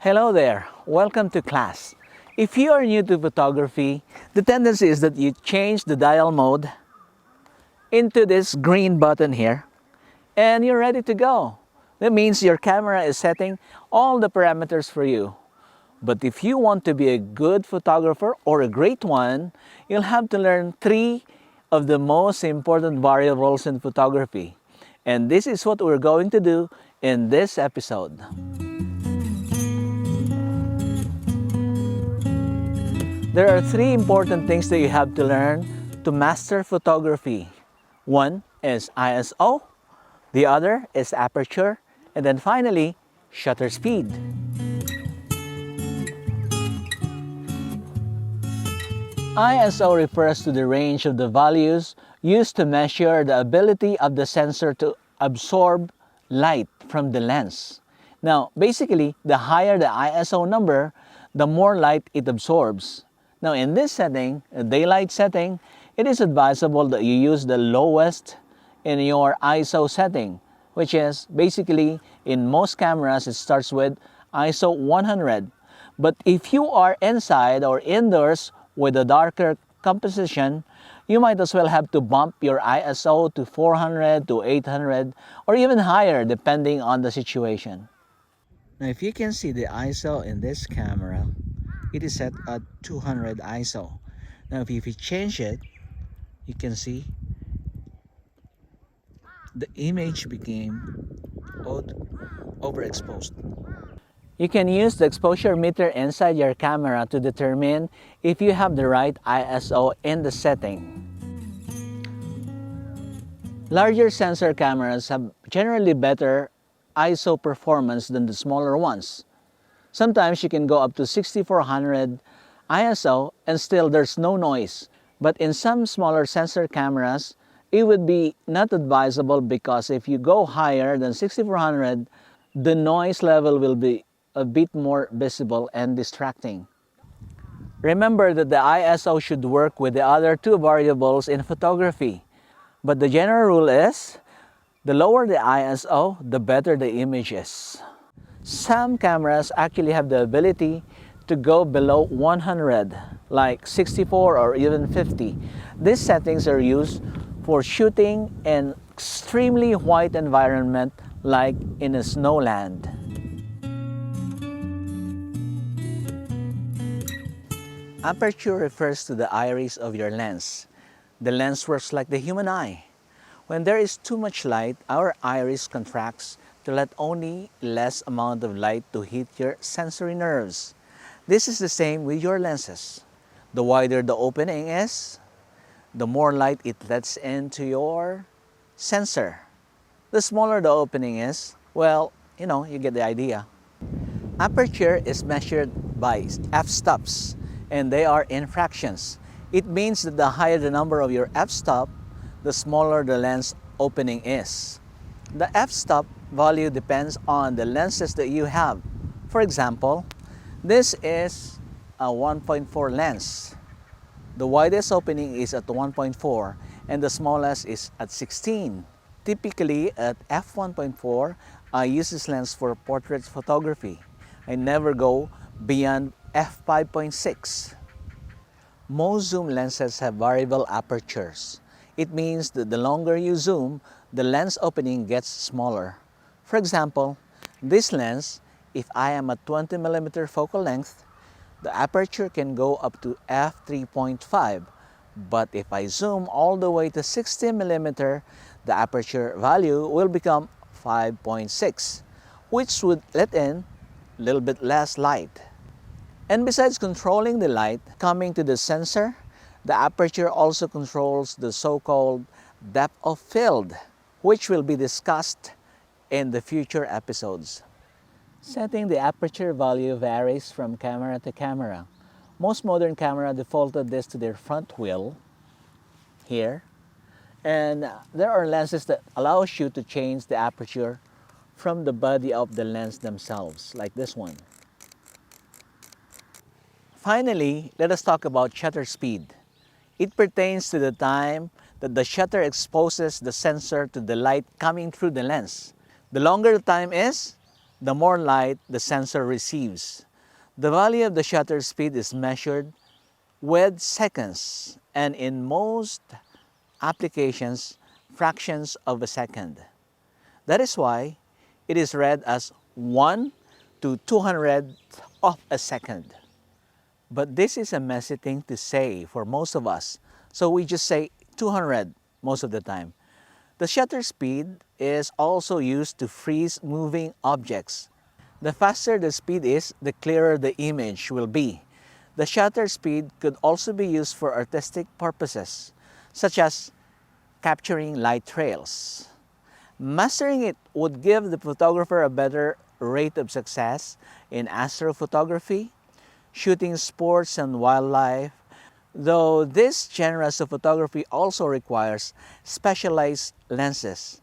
Hello there, welcome to class. If you are new to photography, the tendency is that you change the dial mode into this green button here and you're ready to go. That means your camera is setting all the parameters for you. But if you want to be a good photographer or a great one, you'll have to learn 3 of the most important variables in photography. And this is what we're going to do in this episode. There are 3 important things that you have to learn to master photography. One is ISO, the other is aperture, and then finally, shutter speed. ISO refers to the range of the values used to measure the ability of the sensor to absorb light from the lens. Now, basically, the higher the ISO number, the more light it absorbs. Now, in this setting, a daylight setting, it is advisable that you use the lowest in your ISO setting, which is basically in most cameras it starts with ISO 100. But if you are inside or indoors with a darker composition, you might as well have to bump your ISO to 400 to 800 or even higher depending on the situation. Now if you can see the ISO in this camera, it is set at 200 ISO. Now if you change it, you can see the image became overexposed. You can use the exposure meter inside your camera to determine if you have the right ISO in the setting. Larger sensor cameras have generally better ISO performance than the smaller ones. Sometimes you can go up to 6400 ISO and still there's no noise. But in some smaller sensor cameras, it would be not advisable because if you go higher than 6400, the noise level will be a bit more visible and distracting. Remember that the ISO should work with the other 2 variables in photography. But the general rule is, the lower the ISO, the better the image is. Some cameras actually have the ability to go below 100, like 64 or even 50. These settings are used for shooting in extremely white environment like in a snowland. Aperture refers to the iris of your lens. The lens works like the human eye. When there is too much light, our iris contracts to let only less amount of light to hit your sensory nerves. This is the same with your lenses. The wider the opening is, the more light it lets into your sensor. The smaller the opening is, well, you get the idea. Aperture is measured by f-stops, and they are in fractions. It means that the higher the number of your f-stop, the smaller the lens opening is. The f-stop value depends on the lenses that you have. For example, this is a 1.4 lens. The widest opening is at 1.4 and the smallest is at 16. Typically at f1.4, I use this lens for portrait photography. I never go beyond f5.6. Most zoom lenses have variable apertures. It means that the longer you zoom, the lens opening gets smaller. For example, this lens, if I am at 20mm focal length, the aperture can go up to f3.5. But if I zoom all the way to 60mm, the aperture value will become 5.6, which would let in a little bit less light. And besides controlling the light coming to the sensor, the aperture also controls the so-called depth of field, which will be discussed in the future episodes. Setting the aperture value varies from camera to camera. Most modern cameras defaulted this to their front wheel here, and there are lenses that allows you to change the aperture from the body of the lens themselves, like this one. Finally, let us talk about shutter speed. It pertains to the time that the shutter exposes the sensor to the light coming through the lens. The longer the time is, the more light the sensor receives. The value of the shutter speed is measured with seconds, and in most applications, fractions of a second. That is why it is read as 1 to 200th of a second. But this is a messy thing to say for most of us, so we just say 200 most of the time. The shutter speed is also used to freeze moving objects. The faster the speed is, the clearer the image will be. The shutter speed could also be used for artistic purposes, such as capturing light trails. Mastering it would give the photographer a better rate of success in astrophotography, shooting sports and wildlife, though this genre of photography also requires specialized lenses.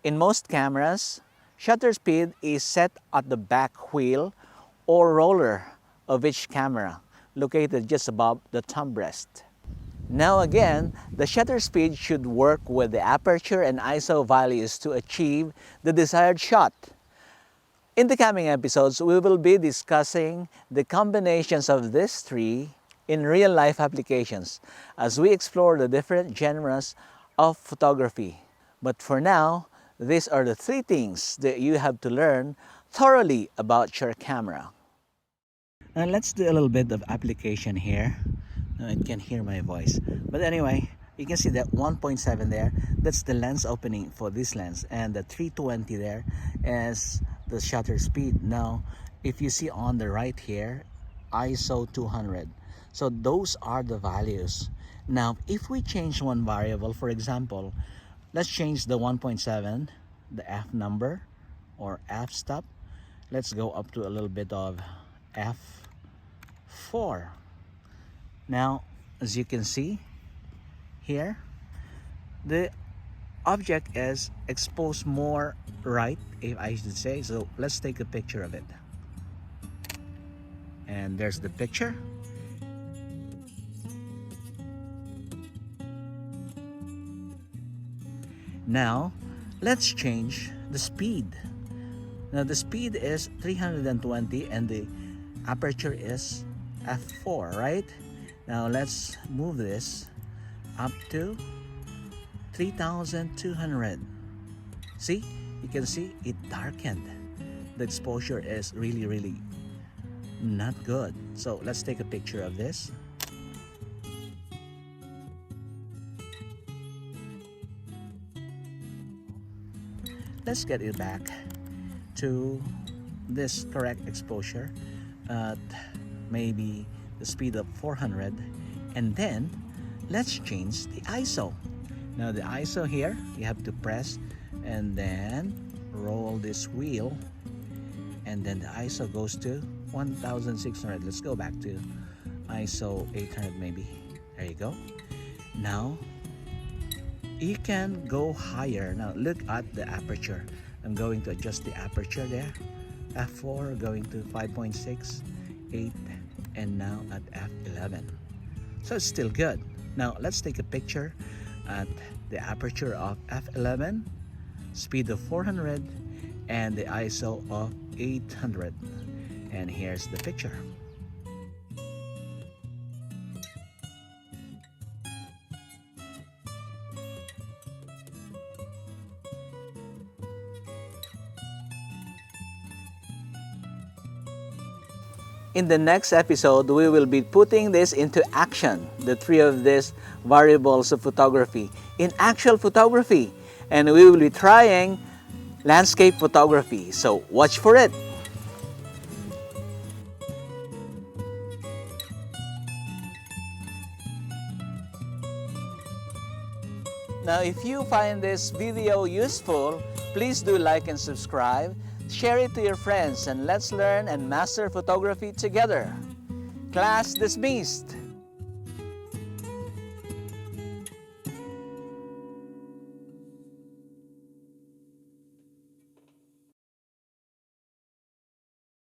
In most cameras, shutter speed is set at the back wheel or roller of each camera, located just above the thumb rest. Now again, the shutter speed should work with the aperture and ISO values to achieve the desired shot. In the coming episodes, we will be discussing the combinations of these three in real-life applications as we explore the different genres of photography. But for now, these are the three things that you have to learn thoroughly about your camera. Now let's do a little bit of application here. Now it can hear my voice. But anyway, you can see that 1.7 there, that's the lens opening for this lens, and the 320 there is the shutter speed. Now, if you see on the right here, ISO 200. So those are the values. Now, if we change one variable, for example, let's change the 1.7, the F number or F stop. Let's go up to a little bit of F4. Now, as you can see here, the object is exposed more right, if I should say. So let's take a picture of it. And there's the picture. Now, let's change the speed. Now, the speed is 320 and the aperture is f4, right? Now, let's move this up to 3200. See, you can see it darkened. The exposure is really not good. So let's take a picture of this. Let's get it back to this correct exposure at maybe the speed of 400, and then let's change the ISO. Now the ISO here, you have to press and then roll this wheel, and then the ISO goes to 1600. Let's go back to ISO 800 maybe. There you go. Now you can go higher. Now look at the aperture. I'm going to adjust the aperture there. F4 going to 5.6, 8, and now at F11. So it's still good. Now let's take a picture at the aperture of F11, speed of 400, and the ISO of 800. And here's the picture. In the next episode, we will be putting this into action, the three of these variables of photography, in actual photography. And we will be trying landscape photography. So watch for it. Now, if you find this video useful, please do like and subscribe. Share it to your friends, and let's learn and master photography together. Class dismissed.